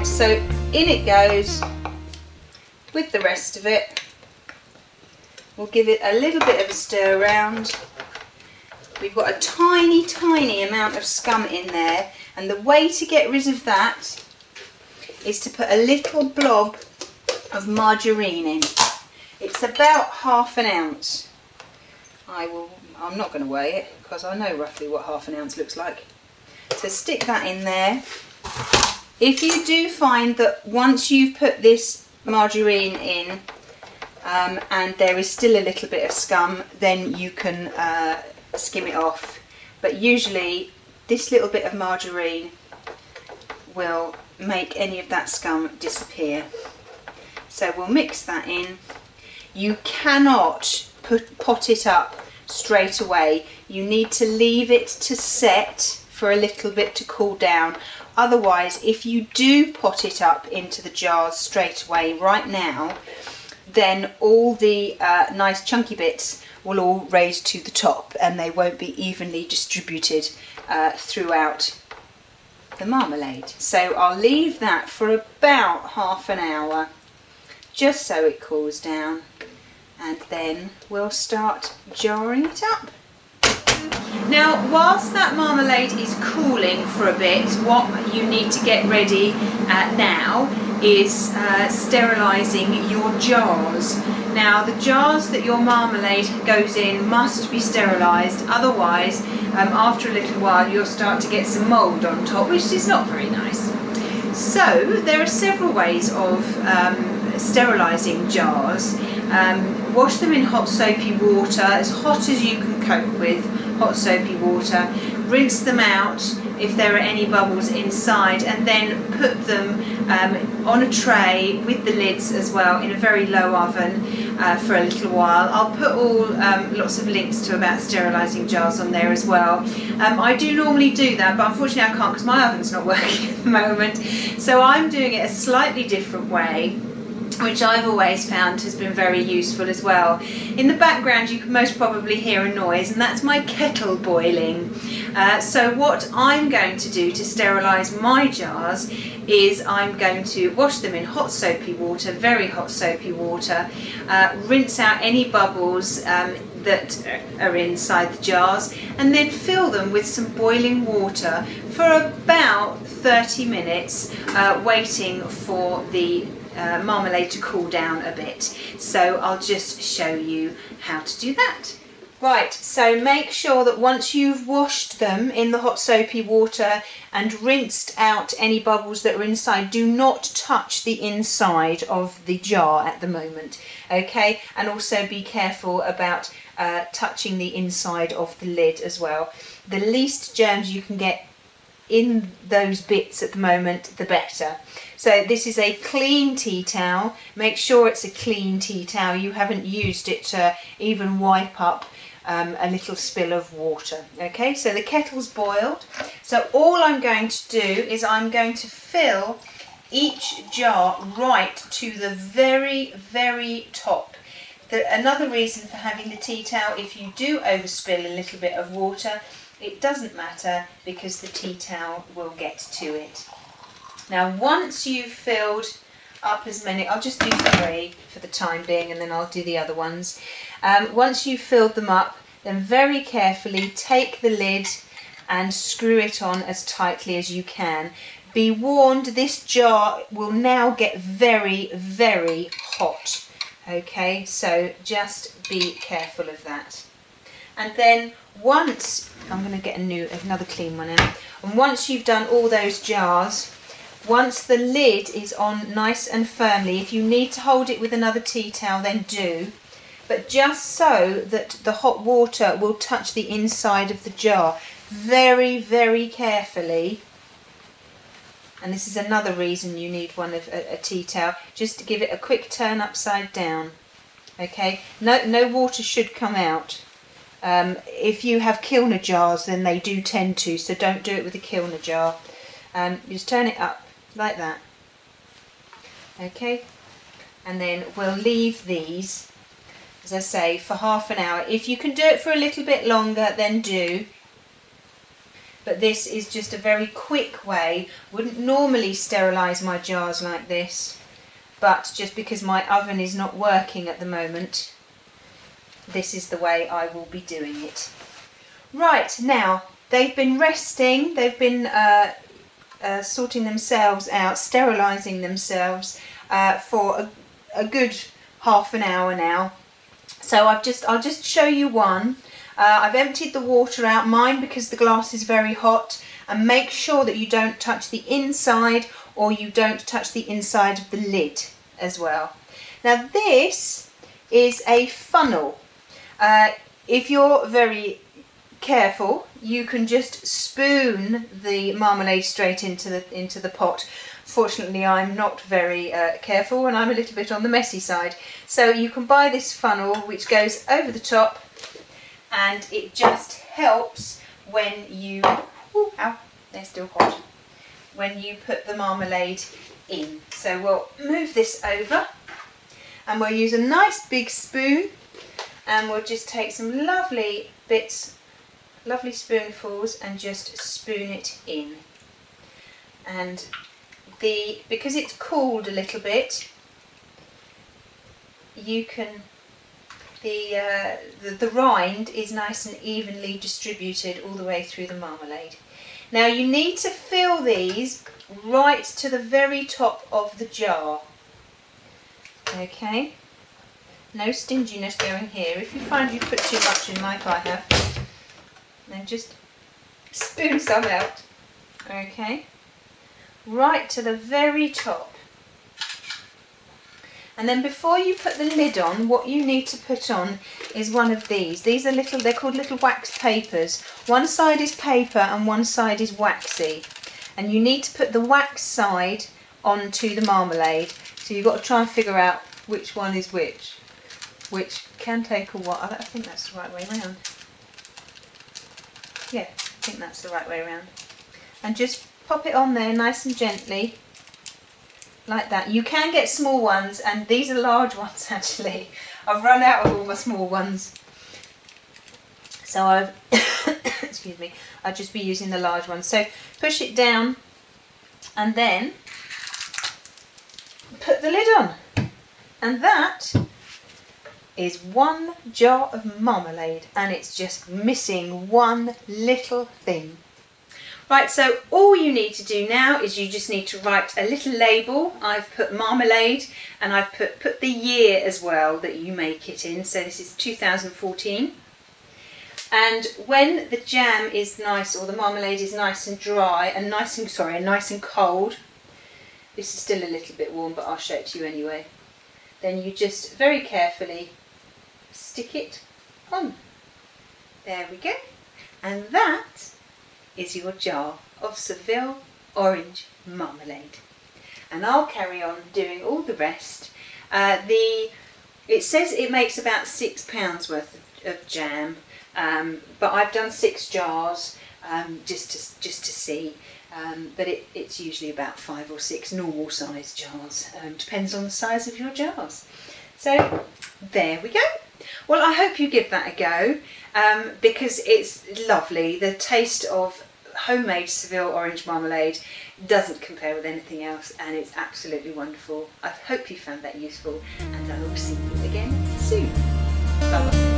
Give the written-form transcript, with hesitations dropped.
Right, so in it goes with the rest of it. We'll give it a little bit of a stir around. We've got a tiny, tiny amount of scum in there, and the way to get rid of that is to put a little blob of margarine in. It's about ½ an ounce. I'm not going to weigh it because I know roughly what ½ an ounce looks like. So stick that in there. If you do find that once you've put this margarine in and there is still a little bit of scum, then you can skim it off. But usually this little bit of margarine will make any of that scum disappear. So we'll mix that in. You cannot pot it up straight away. You need to leave it to set for a little bit to cool down. Otherwise, if you do pot it up into the jars straight away right now, then all the nice chunky bits will all raise to the top and they won't be evenly distributed throughout the marmalade. So I'll leave that for about ½ an hour just so it cools down, and then we'll start jarring it up. Now, whilst that marmalade is cooling for a bit, what you need to get ready now is sterilising your jars. Now, the jars that your marmalade goes in must be sterilised, otherwise after a little while you'll start to get some mould on top, which is not very nice. So there are several ways of sterilising jars. Wash them in hot soapy water, as hot as you can cope with, hot soapy water. Rinse them out if there are any bubbles inside, and then put them on a tray with the lids as well in a very low oven for a little while. I'll put lots of links to about sterilising jars on there as well. I do normally do that, but unfortunately I can't because my oven's not working at the moment. So I'm doing it a slightly different way, which I've always found has been very useful as well. In the background you can most probably hear a noise, and that's my kettle boiling. So what I'm going to do to sterilise my jars is I'm going to wash them in hot soapy water, very hot soapy water, rinse out any bubbles that are inside the jars, and then fill them with some boiling water for about 30 minutes, waiting for the marmalade to cool down a bit. So I'll just show you how to do that. Right, so make sure that once you've washed them in the hot soapy water and rinsed out any bubbles that are inside, do not touch the inside of the jar at the moment, okay? And also be careful about touching the inside of the lid as well. The least germs you can get in those bits at the moment, the better. So this is a clean tea towel. Make sure it's a clean tea towel. You haven't used it to even wipe up a little spill of water. Okay, so the kettle's boiled. So all I'm going to do is I'm going to fill each jar right to the very, very top. Another reason for having the tea towel, if you do overspill a little bit of water, it doesn't matter because the tea towel will get to it. Now once you've filled up as many, I'll just do 3 for the time being and then I'll do the other ones. Once you've filled them up, then very carefully take the lid and screw it on as tightly as you can. Be warned, this jar will now get very, very hot. Okay, so just be careful of that. And then once, I'm going to get another clean one out, and once you've done all those jars, once the lid is on nice and firmly, if you need to hold it with another tea towel then do, but just so that the hot water will touch the inside of the jar very, very carefully. And this is another reason you need one of a tea towel, just to give it a quick turn upside down. Okay, no water should come out. If you have Kilner jars, then they do tend to, so don't do it with a Kilner jar. You just turn it up like that. Okay, and then we'll leave these, as I say, for ½ an hour. If you can do it for a little bit longer, then do. but this is just a very quick way. Wouldn't normally sterilise my jars like this, but just because my oven is not working at the moment, this is the way I will be doing it. Right, now they've been resting, they've been sorting themselves out, sterilising themselves for a good half an hour now. So I'll just show you one. I've emptied the water out, mine because the glass is very hot, and make sure that you don't touch the inside, or you don't touch the inside of the lid as well. Now this is a funnel. If you're very careful, you can just spoon the marmalade straight into the pot. Fortunately, I'm not very careful, and I'm a little bit on the messy side. So you can buy this funnel which goes over the top, and it just helps when you, ooh, ow, they're still hot, when you put the marmalade in. So we'll move this over, and we'll use a nice big spoon, and we'll just take some lovely bits, lovely spoonfuls, and just spoon it in. And because it's cooled a little bit, you can, the rind is nice and evenly distributed all the way through the marmalade. Now you need to fill these right to the very top of the jar. Okay, no stinginess going here. If you find you put too much in like I have, then just spoon some out. Okay, right to the very top. And then before you put the lid on, what you need to put on is one of these. These are little, they're called little wax papers. One side is paper and one side is waxy. And you need to put the wax side onto the marmalade. So you've got to try and figure out which one is which can take a while. I think that's the right way around. Yeah, I think that's the right way around. And just pop it on there nice and gently, like that. You can get small ones, and these are large ones actually. I've run out of all my small ones, so I've excuse me, I'll just be using the large ones. So push it down and then put the lid on, and that is one jar of marmalade, and it's just missing one little thing. Right, so all you need to do now is you just need to write a little label. I've put marmalade, and I've put the year as well that you make it in. So this is 2014. And when the jam is nice, or the marmalade is nice and dry, and nice and cold, this is still a little bit warm, but I'll show it to you anyway. Then you just very carefully stick it on. There we go. And that is your jar of Seville orange marmalade. And I'll carry on doing all the rest. It says it makes about £6 worth of jam, but I've done 6 jars just to see. But it's usually about 5 or 6 normal size jars. Depends on the size of your jars. So there we go. Well, I hope you give that a go, because it's lovely. The taste of homemade Seville orange marmalade doesn't compare with anything else, and it's absolutely wonderful. I hope you found that useful, and I will see you again soon. Bye bye.